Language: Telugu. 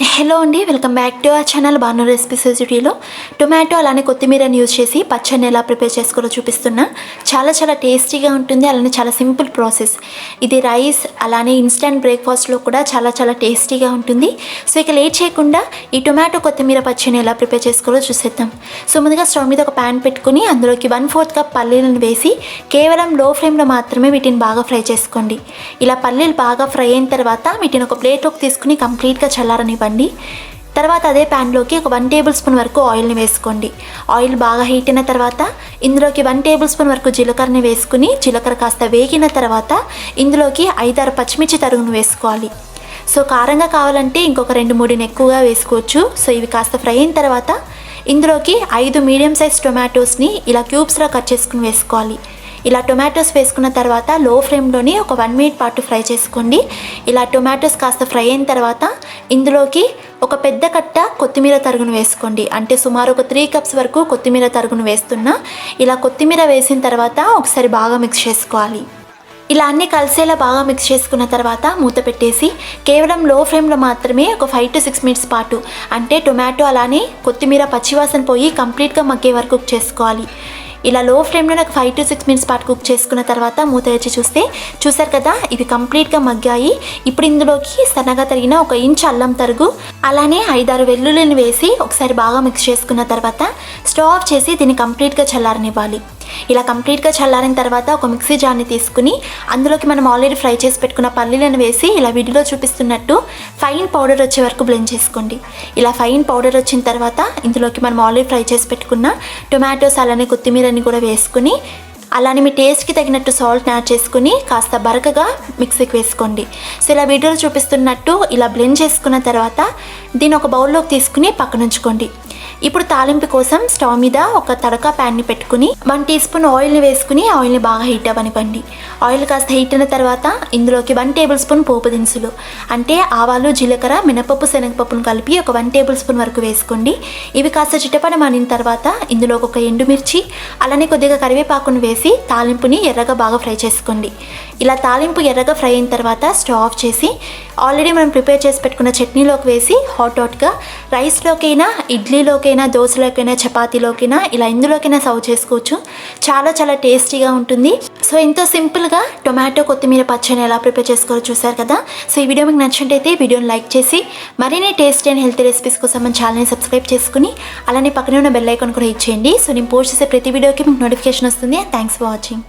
హలో అండి, welcome back to our channel Bhanu recipes వీడియోలో టొమాటో అలానే కొత్తిమీరని యూజ్ చేసి పచ్చడిని ఎలా ప్రిపేర్ చేసుకోవాలో చూపిస్తున్నా. చాలా టేస్టీగా ఉంటుంది, అలానే చాలా సింపుల్ ప్రాసెస్. ఇది రైస్ అలానే ఇన్స్టెంట్ బ్రేక్ఫాస్ట్లో కూడా చాలా టేస్టీగా ఉంటుంది. సో ఇక లేట్ చేయకుండా ఈ టొమాటో కొత్తిమీర పచ్చడిని ఎలా ప్రిపేర్ చేసుకోవాలో చూసేద్దాం. సో ముందుగా స్టవ్ మీద ఒక ప్యాన్ పెట్టుకుని అందులోకి 1/4 కప్ పల్లీలను వేసి కేవలం లో ఫ్లేమ్లో మాత్రమే వీటిని బాగా ఫ్రై చేసుకోండి. ఇలా పల్లీలు బాగా ఫ్రై అయిన తర్వాత వీటిని ఒక ప్లేట్లోకి తీసుకుని కంప్లీట్గా చల్లారనివ్వండి. తర్వాత అదే ప్యాన్లోకి ఒక 1 టేబుల్ స్పూన్ వరకు ఆయిల్ని వేసుకోండి. ఆయిల్ బాగా హీట్ అయిన తర్వాత ఇందులోకి 1 టేబుల్ స్పూన్ వరకు జీలకర్రని వేసుకుని జీలకర్ర కాస్త వేగిన తర్వాత ఇందులోకి 5-6 పచ్చిమిర్చి తరుగును వేసుకోవాలి. సో కారంగా కావాలంటే ఇంకొక 2-3 ఎక్కువగా వేసుకోవచ్చు. సో ఇవి కాస్త ఫ్రై అయిన తర్వాత ఇందులోకి 5 మీడియం సైజ్ టొమాటోస్ని ఇలా క్యూబ్స్లో కట్ చేసుకుని వేసుకోవాలి. ఇలా టొమాటోస్ వేసుకున్న తర్వాత లో ఫ్లేమ్లోని ఒక 1 మినిట్ పాటు ఫ్రై చేసుకోండి. ఇలా టొమాటోస్ కాస్త ఫ్రై అయిన తర్వాత ఇందులోకి ఒక పెద్ద కట్ట కొత్తిమీర తరుగును వేసుకోండి. అంటే సుమారు ఒక 3 కప్స్ వరకు కొత్తిమీర తరుగును వేస్తున్నా. ఇలా కొత్తిమీర వేసిన తర్వాత ఒకసారి బాగా మిక్స్ చేసుకోవాలి. ఇలా అన్నీ కలిసేలా బాగా మిక్స్ చేసుకున్న తర్వాత మూత పెట్టేసి కేవలం లో ఫ్లేమ్లో మాత్రమే ఒక 5 to 6 మినిట్స్ పాటు, అంటే టొమాటో అలానే కొత్తిమీర పచ్చివాసన పోయి కంప్లీట్గా మగ్గే వరకు కుక్ చేసుకోవాలి. ఇలా లో ఫ్లేమ్లో నాకు 5 to 6 మినిట్స్ పాటు కుక్ చేసుకున్న తర్వాత మూత తెచ్చి చూసారు కదా, ఇవి కంప్లీట్గా మగ్గాయి. ఇప్పుడు ఇందులోకి సన్నగా తరిగిన 1 ఇంచ్ అల్లం తరుగు అలానే 5-6 వెల్లుల్లిని వేసి ఒకసారి బాగా మిక్స్ చేసుకున్న తర్వాత స్టవ్ ఆఫ్ చేసి దీన్ని కంప్లీట్గా చల్లారనివ్వాలి. ఇలా కంప్లీట్గా చల్లారిన తర్వాత ఒక మిక్సీ జార్ని తీసుకుని అందులోకి మనం ఆల్రెడీ ఫ్రై చేసి పెట్టుకున్న పల్లీలను వేసి ఇలా వీడియోలో చూపిస్తున్నట్టు ఫైన్ పౌడర్ వచ్చే వరకు బ్లెండ్ చేసుకోండి. ఇలా ఫైన్ పౌడర్ వచ్చిన తర్వాత ఇందులోకి మనం ఆల్రెడీ ఫ్రై చేసి పెట్టుకున్న టొమాటోస్ అలానే కొత్తిమీరని కూడా వేసుకుని అలానే మీ టేస్ట్కి తగినట్టు సాల్ట్ని యాడ్ చేసుకుని కాస్త బరకగా మిక్సీకి వేసుకోండి. సో ఇలా వీడియోలో చూపిస్తున్నట్టు ఇలా బ్లెండ్ చేసుకున్న తర్వాత దీన్ని ఒక బౌల్లోకి తీసుకుని పక్కన ఉంచుకోండి. ఇప్పుడు తాలింపు కోసం స్టవ్ మీద ఒక తడకా ప్యాన్ని పెట్టుకుని 1 టీ స్పూన్ ఆయిల్ని వేసుకుని ఆయిల్ని బాగా హీట్ అవ్వనివ్వండి. ఆయిల్ కాస్త హీట్ అయిన తర్వాత ఇందులోకి 1 టేబుల్ స్పూన్ పోపు దినుసులు అంటే ఆవాలు, జీలకర్ర, మినపప్పు, శనగపప్పును కలిపి ఒక 1 టేబుల్ స్పూన్ వరకు వేసుకోండి. ఇవి కాస్త చిటపటమనిన తర్వాత ఇందులోకి ఒక ఎండుమిర్చి అలానే కొద్దిగా కరివేపాకును వేసి తాలింపుని ఎర్రగా బాగా ఫ్రై చేసుకోండి. ఇలా తాలింపు ఎర్రగా ఫ్రై అయిన తర్వాత స్టవ్ ఆఫ్ చేసి ఆల్రెడీ మనం ప్రిపేర్ చేసి పెట్టుకున్న చట్నీలోకి వేసి హాట్గా రైస్లోకైనా, ఇడ్లీలోకైనా, దోశలోకైనా, చపాతీలోకైనా ఇలా ఇందులోకైనా సర్వ్ చేసుకోవచ్చు. చాలా టేస్టీగా ఉంటుంది. సో ఎంతో సింపుల్గా టొమాటో కొత్తిమీర పచ్చడిని ఎలా ప్రిపేర్ చేసుకోవాలో చూసారు కదా. సో ఈ వీడియో మీకు నచ్చినట్టయితే వీడియోని లైక్ చేసి మరిన్ని టేస్టీ అండ్ హెల్తీ రెసిపీస్ కోసం మన ఛానల్ని సబ్స్క్రైబ్ చేసుకుని అలానే పక్కనే ఉన్న బెల్ ఐకాన్ కూడా హిట్ చేయండి. సో నేను పోస్ట్ చేసే ప్రతి వీడియోకి మీకు నోటిఫికేషన్ వస్తుంది. Thanks for watching.